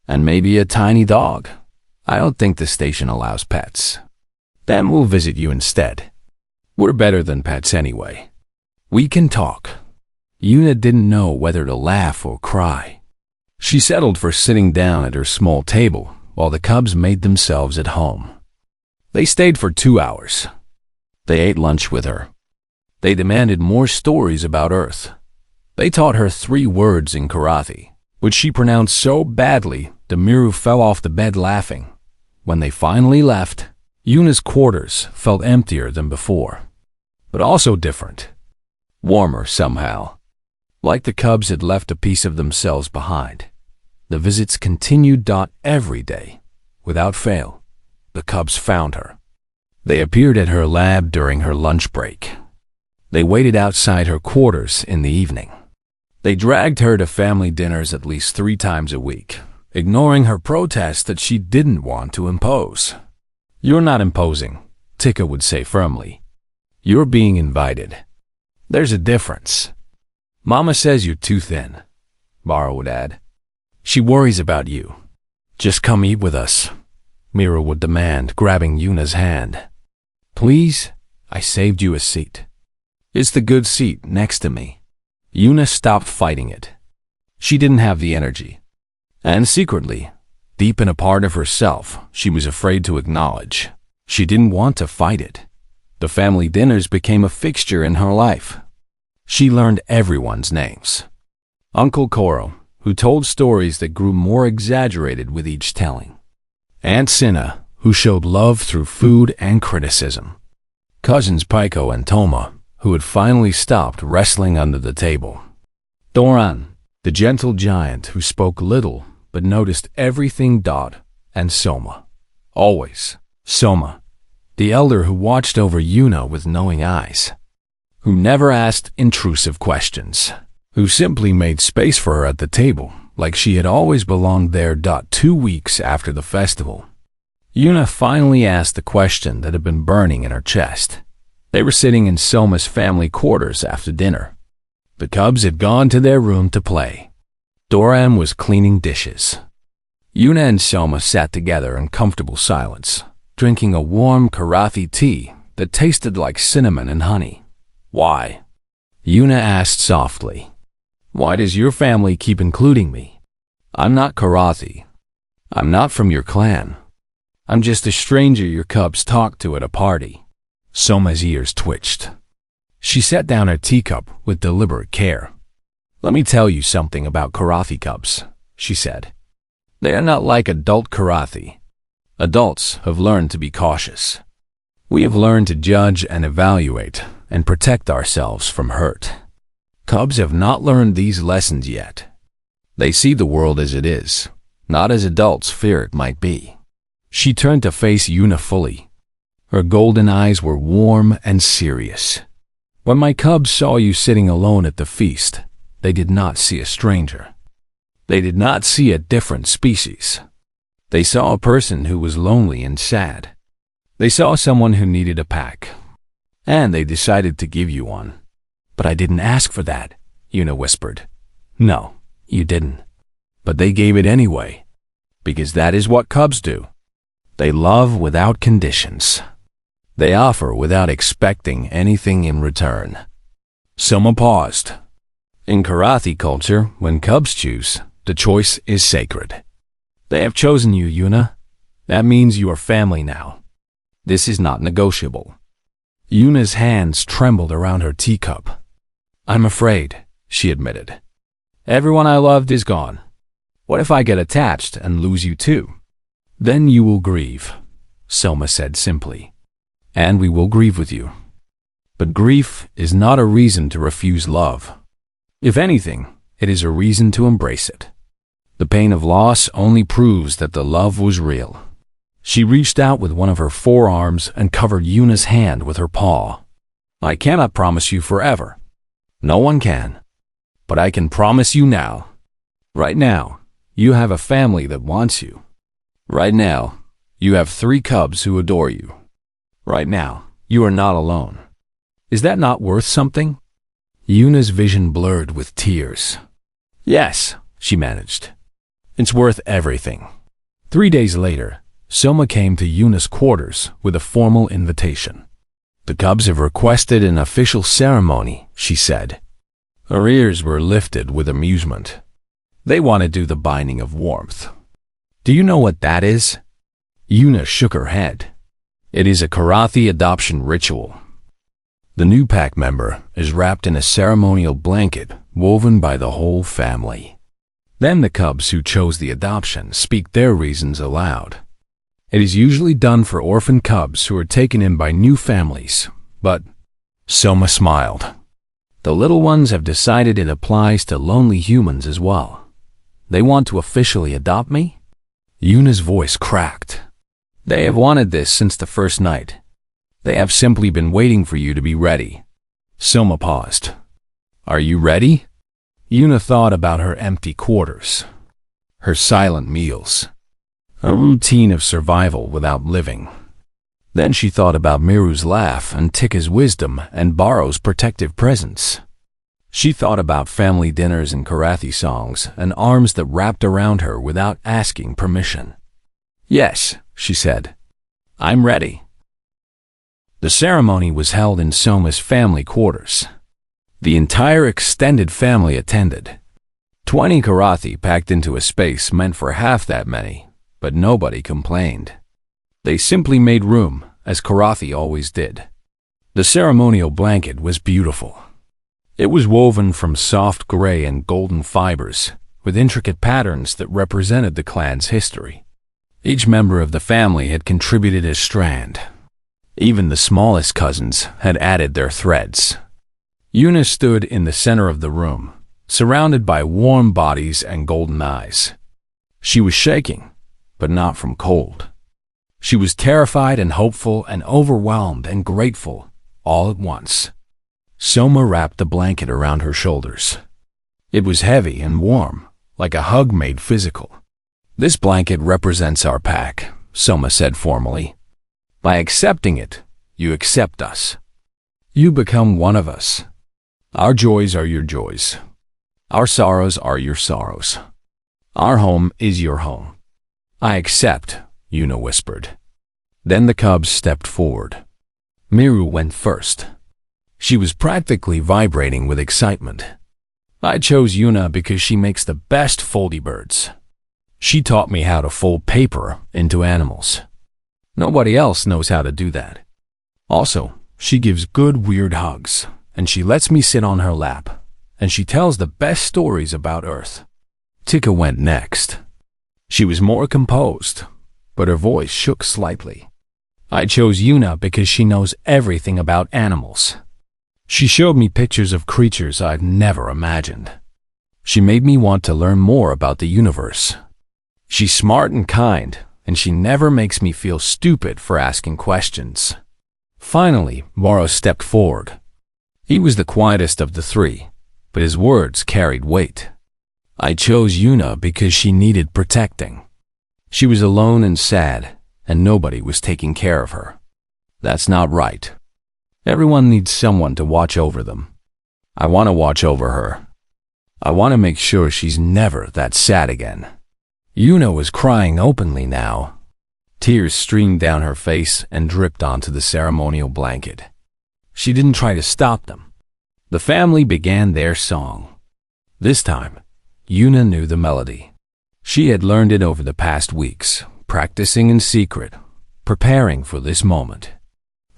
And maybe a tiny dog. I don't think the station allows pets. Then we'll visit you instead. We're better than pets anyway. We can talk." Yuna didn't know whether to laugh or cry. She settled for sitting down at her small table while the cubs made themselves at home. They stayed for 2 hours. They ate lunch with her. They demanded more stories about Earth. They taught her 3 words in karate, which she pronounced so badly that Miru fell off the bed laughing. When they finally left, Yuna's quarters felt emptier than before, but also different. Warmer somehow. Like the cubs had left a piece of themselves behind. The visits continued. Every day, without fail, the cubs found her. They appeared at her lab during her lunch break. They waited outside her quarters in the evening. They dragged her to family dinners at least 3 times a week, ignoring her protest that she didn't want to impose. "You're not imposing," Tika would say firmly. "You're being invited. There's a difference." "Mama says you're too thin," Baro would add. "She worries about you. Just come eat with us," Miru would demand, grabbing Yuna's hand. "Please, I saved you a seat. It's the good seat next to me." Yuna stopped fighting it. She didn't have the energy. And secretly, deep in a part of herself, she was afraid to acknowledge. She didn't want to fight it. The family dinners became a fixture in her life. She learned everyone's names. Uncle Koro, who told stories that grew more exaggerated with each telling. Aunt Cinna, who showed love through food and criticism. Cousins Paiko and Toma, who had finally stopped wrestling under the table Doran, the gentle giant who spoke little but noticed everything, and Soma. Always. Soma, the elder who watched over Yuna with knowing eyes, who never asked intrusive questions, who simply made space for her at the table like she had always belonged there. 2 weeks after the festival, Yuna finally asked the question that had been burning in her chest. They were sitting in Soma's family quarters after dinner. The cubs had gone to their room to play. Doran was cleaning dishes. Yuna and Soma sat together in comfortable silence, drinking a warm Karathi tea that tasted like cinnamon and honey. Why? Yuna asked softly. Why does your family keep including me? I'm not Karathi. I'm not from your clan. I'm just a stranger your cubs talk to at a party. Soma's ears twitched. She set down her teacup with deliberate care. Let me tell you something about Karathi cubs, she said. They are not like adult Karathi. Adults have learned to be cautious. We have learned to judge and evaluate and protect ourselves from hurt. Cubs have not learned these lessons yet. They see the world as it is, not as adults fear it might be. She turned to face Yuna fully. Her golden eyes were warm and serious. When my cubs saw you sitting alone at the feast, they did not see a stranger. They did not see a different species. They saw a person who was lonely and sad. They saw someone who needed a pack. And they decided to give you one. But I didn't ask for that, Yuna whispered. No, you didn't. But they gave it anyway. Because that is what cubs do. They love without conditions. They offer without expecting anything in return. Soma paused. In Karathi culture, when cubs choose, the choice is sacred. They have chosen you, Yuna. That means you are family now. This is not negotiable. Yuna's hands trembled around her teacup. I'm afraid, she admitted. Everyone I loved is gone. What if I get attached and lose you too? Then you will grieve, Soma said simply. And we will grieve with you. But grief is not a reason to refuse love. If anything, it is a reason to embrace it. The pain of loss only proves that the love was real. She reached out with one of her forearms and covered Yuna's hand with her paw. I cannot promise you forever. No one can. But I can promise you now. Right now, you have a family that wants you. Right now, you have 3 cubs who adore you. Right now, you are not alone. Is that not worth something? Yuna's vision blurred with tears. Yes, she managed. It's worth everything. 3 days later, Soma came to Yuna's quarters with a formal invitation. The cubs have requested an official ceremony, she said. Her ears were lifted with amusement. They want to do the binding of warmth. Do you know what that is? Yuna shook her head. It is a Karathi adoption ritual. The new pack member is wrapped in a ceremonial blanket woven by the whole family. Then the cubs who chose the adoption speak their reasons aloud. It is usually done for orphan cubs who are taken in by new families, but Soma smiled. The little ones have decided it applies to lonely humans as well. They want to officially adopt me? Yuna's voice cracked. They have wanted this since the first night. They have simply been waiting for you to be ready. Soma paused. Are you ready? Yuna thought about her empty quarters, her silent meals, a routine of survival without living. Then she thought about Miru's laugh and Tikka's wisdom and Baro's protective presence. She thought about family dinners and Karathi songs and arms that wrapped around her without asking permission. Yes, she said. I'm ready. The ceremony was held in Soma's family quarters. The entire extended family attended. 20 Karathi packed into a space meant for half that many, but nobody complained. They simply made room, as Karathi always did. The ceremonial blanket was beautiful. It was woven from soft gray and golden fibers, with intricate patterns that represented the clan's history. Each member of the family had contributed a strand. Even the smallest cousins had added their threads. Yuna stood in the center of the room, surrounded by warm bodies and golden eyes. She was shaking, but not from cold. She was terrified and hopeful and overwhelmed and grateful, all at once. Soma wrapped the blanket around her shoulders. It was heavy and warm, like a hug made physical. "This blanket represents our pack," Soma said formally. "By accepting it, you accept us. You become one of us. Our joys are your joys. Our sorrows are your sorrows. Our home is your home." "I accept," Yuna whispered. Then the cubs stepped forward. Miru went first. She was practically vibrating with excitement. "I chose Yuna because she makes the best foldy birds. She taught me how to fold paper into animals. Nobody else knows how to do that. Also, she gives good weird hugs, and she lets me sit on her lap, and she tells the best stories about Earth." Tika went next. She was more composed, but her voice shook slightly. "I chose Yuna because she knows everything about animals. She showed me pictures of creatures I'd never imagined. She made me want to learn more about the universe. She's smart and kind, and she never makes me feel stupid for asking questions." Finally, Moro stepped forward. He was the quietest of the three, but his words carried weight. "I chose Yuna because she needed protecting. She was alone and sad, and nobody was taking care of her. That's not right. Everyone needs someone to watch over them. I want to watch over her. I want to make sure she's never that sad again." Yuna was crying openly now. Tears streamed down her face and dripped onto the ceremonial blanket. She didn't try to stop them. The family began their song. This time, Yuna knew the melody. She had learned it over the past weeks, practicing in secret, preparing for this moment.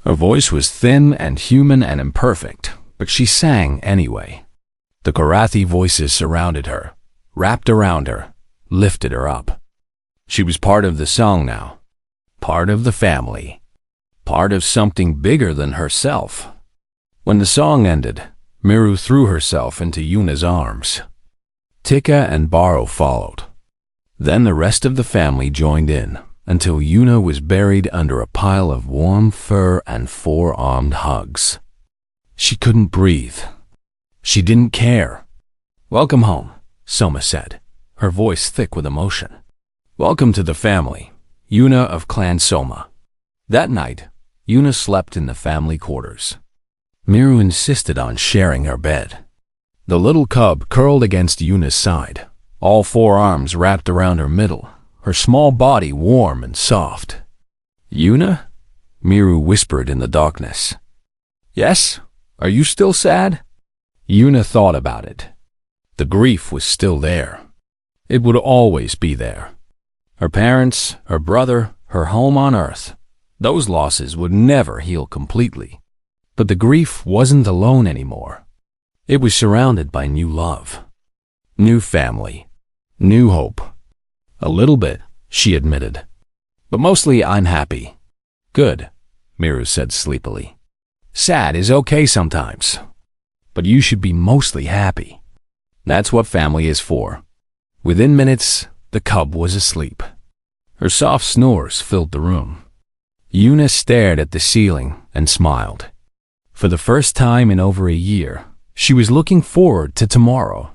Her voice was thin and human and imperfect, but she sang anyway. The Karathi voices surrounded her, wrapped around her, lifted her up. She was part of the song now, part of the family, part of something bigger than herself. When the song ended, Miru threw herself into Yuna's arms. Tika and Baro followed. Then the rest of the family joined in, until Yuna was buried under a pile of warm fur and four-armed hugs. She couldn't breathe. She didn't care. "Welcome home," Soma said, her voice thick with emotion. "Welcome to the family, Yuna of Clan Soma." That night, Yuna slept in the family quarters. Miru insisted on sharing her bed. The little cub curled against Yuna's side, all four arms wrapped around her middle, her small body warm and soft. "Yuna?" Miru whispered in the darkness. "Yes? Are you still sad?" Yuna thought about it. The grief was still there. It would always be there. Her parents, her brother, her home on Earth. Those losses would never heal completely. But the grief wasn't alone anymore. It was surrounded by new love, new family, new hope. "A little bit," she admitted. "But mostly I'm happy." "Good," Miru said sleepily. "Sad is okay sometimes, but you should be mostly happy. That's what family is for." Within minutes, the cub was asleep. Her soft snores filled the room. Yuna stared at the ceiling and smiled. For the first time in over a year, she was looking forward to tomorrow.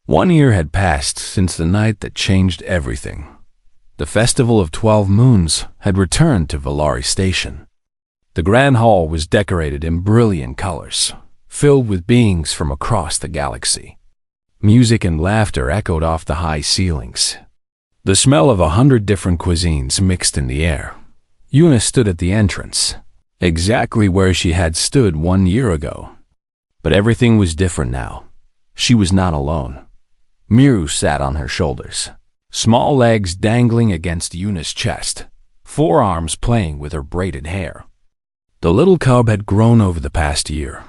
1 year had passed since the night that changed everything. The Festival of 12 Moons had returned to Valari Station. The Grand Hall was decorated in brilliant colors, filled with beings from across the galaxy. Music and laughter echoed off the high ceilings. The smell of 100 different cuisines mixed in the air. Yuna stood at the entrance, exactly where she had stood 1 year ago. But everything was different now. She was not alone. Miru sat on her shoulders, small legs dangling against Yuna's chest, forearms playing with her braided hair. The little cub had grown over the past year,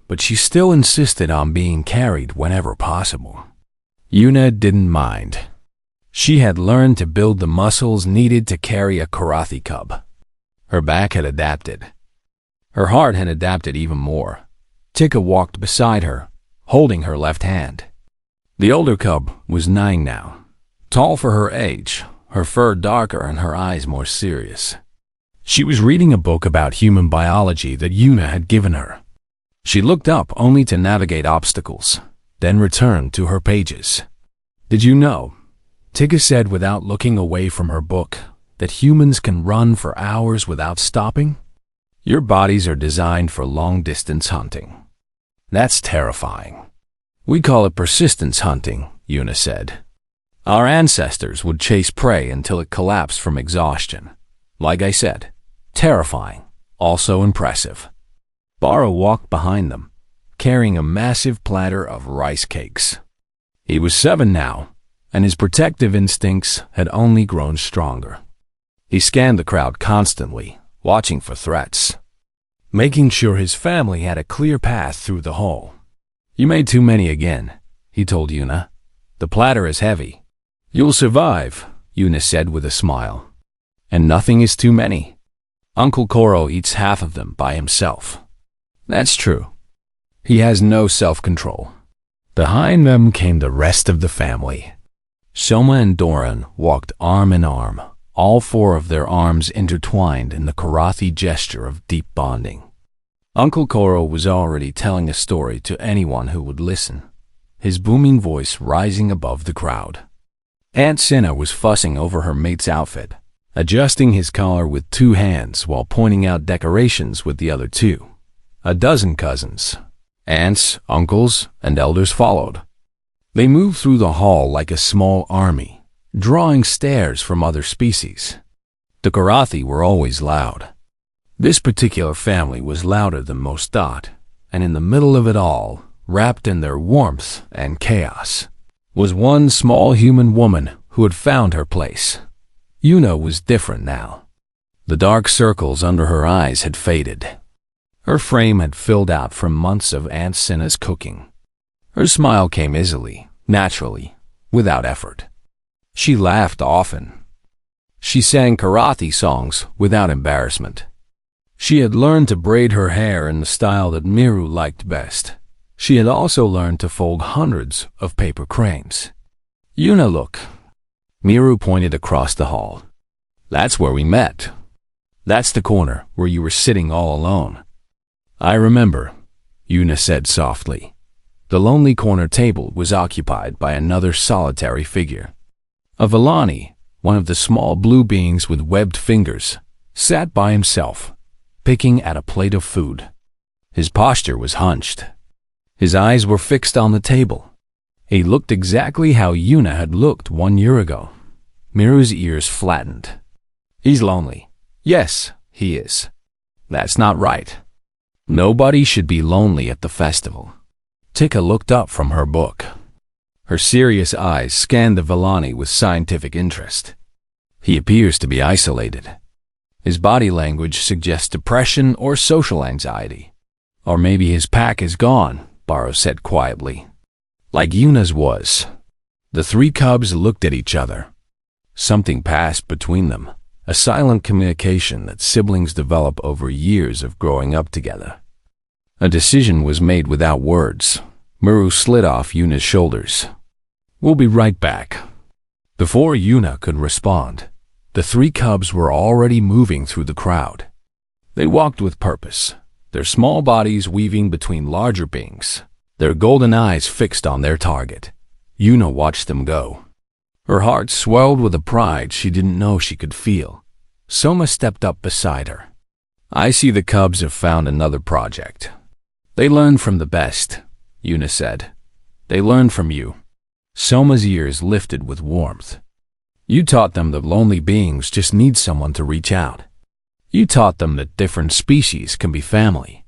but she still insisted on being carried whenever possible. Yuna didn't mind. She had learned to build the muscles needed to carry a Karathi cub. Her back had adapted. Her heart had adapted even more. Tika walked beside her, holding her left hand. The older cub was 9 now, tall for her age, her fur darker and her eyes more serious. She was reading a book about human biology that Yuna had given her. She looked up only to navigate obstacles, then returned to her pages. "Did you know," Tika said without looking away from her book, "that humans can run for hours without stopping? Your bodies are designed for long-distance hunting. That's terrifying." "We call it persistence hunting," Yuna said. "Our ancestors would chase prey until it collapsed from exhaustion. Like I said, terrifying, also impressive." Baro walked behind them, carrying a massive platter of rice cakes. He was 7 now, and his protective instincts had only grown stronger. He scanned the crowd constantly, watching for threats, making sure his family had a clear path through the hall. "You made too many again," he told Yuna. "The platter is heavy." "You'll survive," Yuna said with a smile. "And nothing is too many. Uncle Koro eats half of them by himself." "That's true. He has no self-control." Behind them came the rest of the family. Soma and Doran walked arm in arm, all 4 of their arms intertwined in the Karathi gesture of deep bonding. Uncle Koro was already telling a story to anyone who would listen, his booming voice rising above the crowd. Aunt Cinna was fussing over her mate's outfit, adjusting his collar with 2 hands while pointing out decorations with the other 2. A dozen cousins, aunts, uncles, and elders followed. They moved through the hall like a small army, drawing stares from other species. The Karathi were always loud. This particular family was louder than most thought, and in the middle of it all, wrapped in their warmth and chaos, was one small human woman who had found her place. Yuna was different now. The dark circles under her eyes had faded. Her frame had filled out from months of Aunt Cinna's cooking. Her smile came easily, naturally, without effort. She laughed often. She sang Karathi songs without embarrassment. She had learned to braid her hair in the style that Miru liked best. She had also learned to fold hundreds of paper cranes. "Yuna, look." Miru pointed across the hall. "That's where we met. That's the corner where you were sitting all alone." "I remember," Yuna said softly. The lonely corner table was occupied by another solitary figure. A Vellani, one of the small blue beings with webbed fingers, sat by himself, picking at a plate of food. His posture was hunched. His eyes were fixed on the table. He looked exactly how Yuna had looked 1 year ago. Miru's ears flattened. "He's lonely." "Yes, he is." "That's not right. Nobody should be lonely at the festival." Tika looked up from her book. Her serious eyes scanned the Vellani with scientific interest. "He appears to be isolated. His body language suggests depression or social anxiety. Or maybe his pack is gone," Baro said quietly. "Like Yuna's was." The 3 cubs looked at each other. Something passed between them, a silent communication that siblings develop over years of growing up together. A decision was made without words. Miru slid off Yuna's shoulders. "We'll be right back." Before Yuna could respond, the 3 cubs were already moving through the crowd. They walked with purpose, their small bodies weaving between larger beings, their golden eyes fixed on their target. Yuna watched them go. Her heart swelled with a pride she didn't know she could feel. Soma stepped up beside her. "I see the cubs have found another project. They learned from the best," Yuna said. "They learned from you." Soma's ears lifted with warmth. "You taught them that lonely beings just need someone to reach out. You taught them that different species can be family.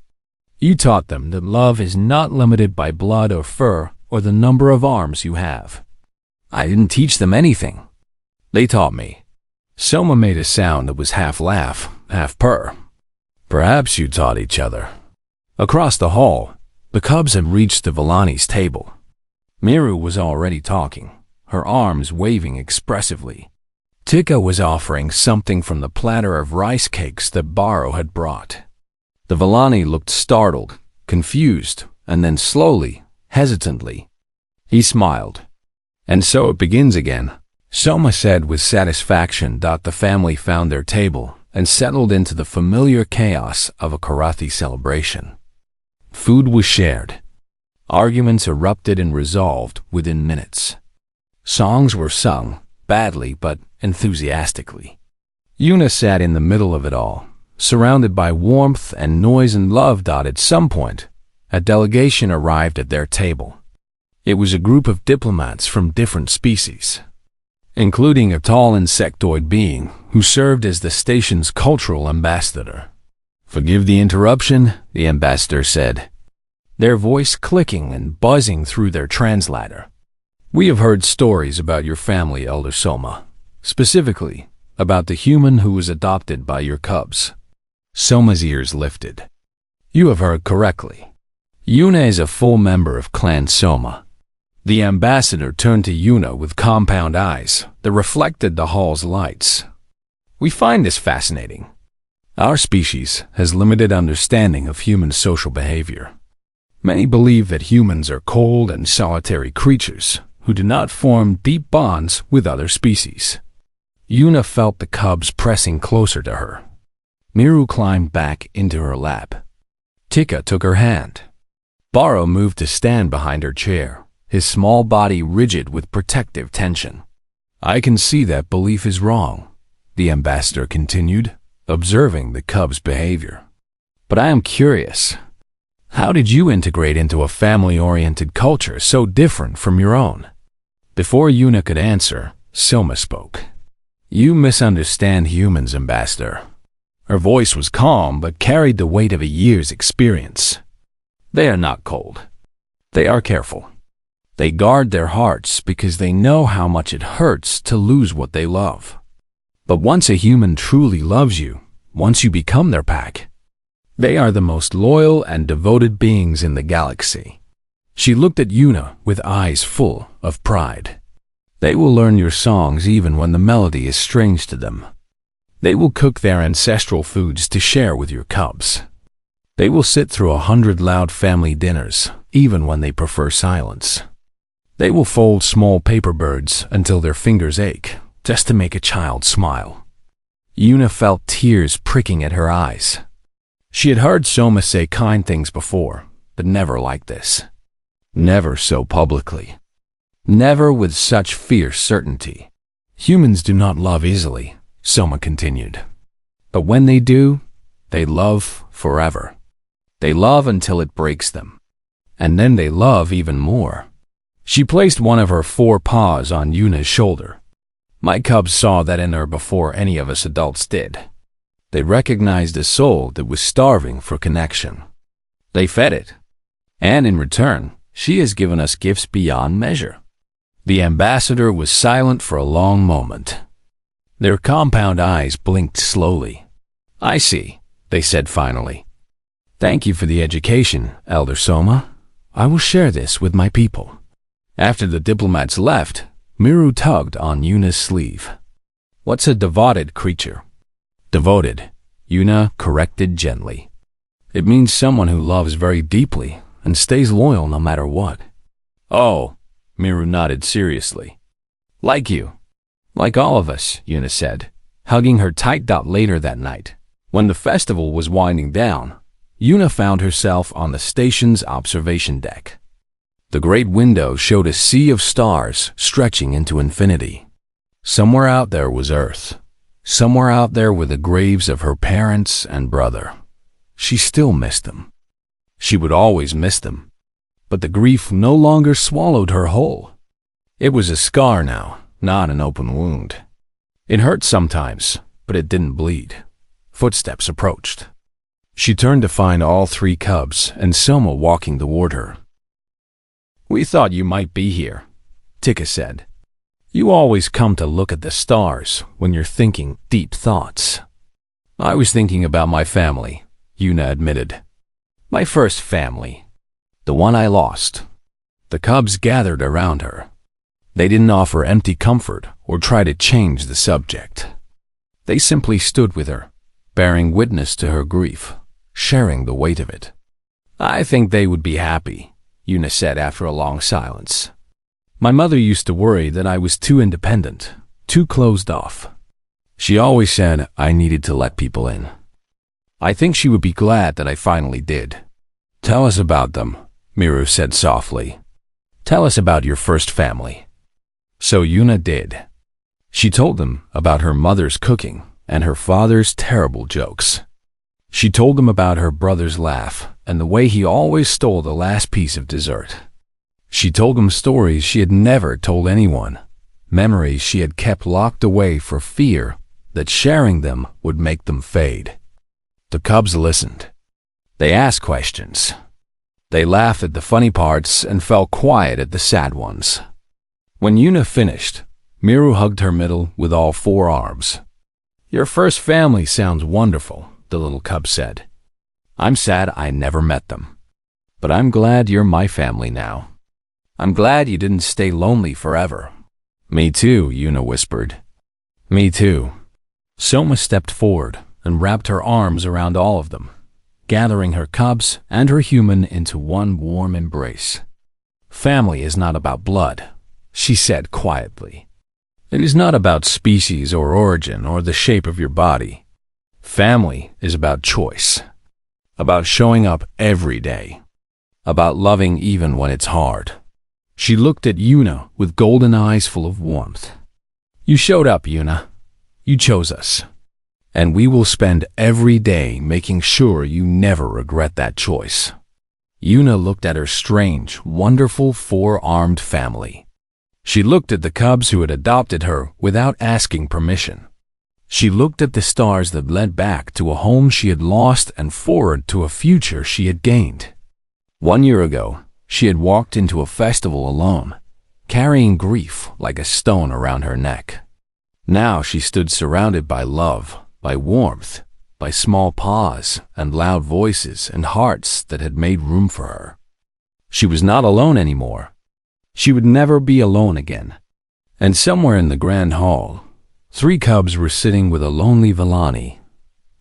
You taught them that love is not limited by blood or fur or the number of arms you have." "I didn't teach them anything. They taught me." Soma made a sound that was half laugh, half purr. "Perhaps you taught each other." Across the hall, the cubs had reached the Vellani's table. Miru was already talking, her arms waving expressively. Tika was offering something from the platter of rice cakes that Baro had brought. The Vellani looked startled, confused, and then slowly, hesitantly. He smiled. "And so it begins again," Soma said with satisfaction. The family found their table and settled into the familiar chaos of a Karathi celebration. Food was shared. Arguments erupted and resolved within minutes. Songs were sung, badly but enthusiastically. Yuna sat in the middle of it all, surrounded by warmth and noise and love. At some point, a delegation arrived at their table. It was a group of diplomats from different species, including a tall insectoid being who served as the station's cultural ambassador. "Forgive the interruption," the ambassador said, their voice clicking and buzzing through their translator. "We have heard stories about your family, Elder Soma, specifically about the human who was adopted by your cubs." Soma's ears lifted. "You have heard correctly. Yuna is a full member of Clan Soma." The ambassador turned to Yuna with compound eyes that reflected the hall's lights. "We find this fascinating. Our species has limited understanding of human social behavior. Many believe that humans are cold and solitary creatures who do not form deep bonds with other species." Yuna felt the cubs pressing closer to her. Miru climbed back into her lap. Tika took her hand. Baro moved to stand behind her chair, his small body rigid with protective tension. "I can see that belief is wrong," the ambassador continued, observing the cubs' behavior. "But I am curious. How did you integrate into a family-oriented culture so different from your own?" Before Yuna could answer, Soma spoke. "You misunderstand humans, Ambassador." Her voice was calm but carried the weight of a year's experience. "They are not cold. They are careful. They guard their hearts because they know how much it hurts to lose what they love. But once a human truly loves you, once you become their pack, they are the most loyal and devoted beings in the galaxy." She looked at Yuna with eyes full of pride. "They will learn your songs even when the melody is strange to them. They will cook their ancestral foods to share with your cubs. They will sit through 100 loud family dinners, even when they prefer silence. They will fold small paper birds until their fingers ache, just to make a child smile." Yuna felt tears pricking at her eyes. She had heard Soma say kind things before, but never like this. Never so publicly. Never with such fierce certainty. "Humans do not love easily," Soma continued. "But when they do, they love forever. They love until it breaks them. And then they love even more." She placed one of her 4 paws on Yuna's shoulder. "My cubs saw that in her before any of us adults did. They recognized a soul that was starving for connection. They fed it. And in return, she has given us gifts beyond measure." The ambassador was silent for a long moment. Their compound eyes blinked slowly. "I see," they said finally. "Thank you for the education, Elder Soma. I will share this with my people." After the diplomats left, Miru tugged on Yuna's sleeve. "What's a devoted creature?" "Devoted," Yuna corrected gently. "It means someone who loves very deeply and stays loyal no matter what." "Oh," Miru nodded seriously. "Like you. Like all of us," Yuna said, hugging her tight. Later that night, when the festival was winding down, Yuna found herself on the station's observation deck. The great window showed a sea of stars stretching into infinity. Somewhere out there was Earth. Somewhere out there were the graves of her parents and brother. She still missed them. She would always miss them. But the grief no longer swallowed her whole. It was a scar now, not an open wound. It hurt sometimes, but it didn't bleed. Footsteps approached. She turned to find all 3 cubs and Soma walking toward her. "We thought you might be here," Tika said. "You always come to look at the stars when you're thinking deep thoughts." "I was thinking about my family," Yuna admitted. "My first family. The one I lost." The cubs gathered around her. They didn't offer empty comfort or try to change the subject. They simply stood with her, bearing witness to her grief, sharing the weight of it. "I think they would be happy," Yuna said after a long silence. My mother used to worry that I was too independent, too closed off. She always said I needed to let people in. I think she would be glad that I finally did. Tell us about them, Miru said softly. Tell us about your first family. So Yuna did. She told them about her mother's cooking and her father's terrible jokes. She told them about her brother's laugh and the way he always stole the last piece of dessert. She told them stories she had never told anyone, memories she had kept locked away for fear that sharing them would make them fade. The cubs listened. They asked questions. They laughed at the funny parts and fell quiet at the sad ones. When Yuna finished, Miru hugged her middle with all 4 arms. Your first family sounds wonderful, the little cub said. I'm sad I never met them. But I'm glad you're my family now. I'm glad you didn't stay lonely forever. Me too, Yuna whispered. Me too. Soma stepped forward and wrapped her arms around all of them, gathering her cubs and her human into one warm embrace. Family is not about blood, she said quietly. It is not about species or origin or the shape of your body. Family is about choice, about showing up every day, about loving even when it's hard. She looked at Yuna with golden eyes full of warmth. You showed up, Yuna. You chose us. And we will spend every day making sure you never regret that choice. Yuna looked at her strange, wonderful 4-armed family. She looked at the cubs who had adopted her without asking permission. She looked at the stars that led back to a home she had lost and forward to a future she had gained. 1 year ago, she had walked into a festival alone, carrying grief like a stone around her neck. Now she stood surrounded by love, by warmth, by small paws and loud voices and hearts that had made room for her. She was not alone anymore. She would never be alone again. And somewhere in the grand hall, 3 cubs were sitting with a lonely Villani,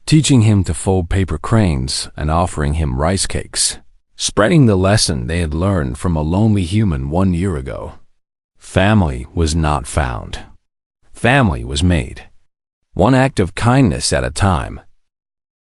teaching him to fold paper cranes and offering him rice cakes, spreading the lesson they had learned from a lonely human 1 year ago. Family was not found. Family was made. One act of kindness at a time,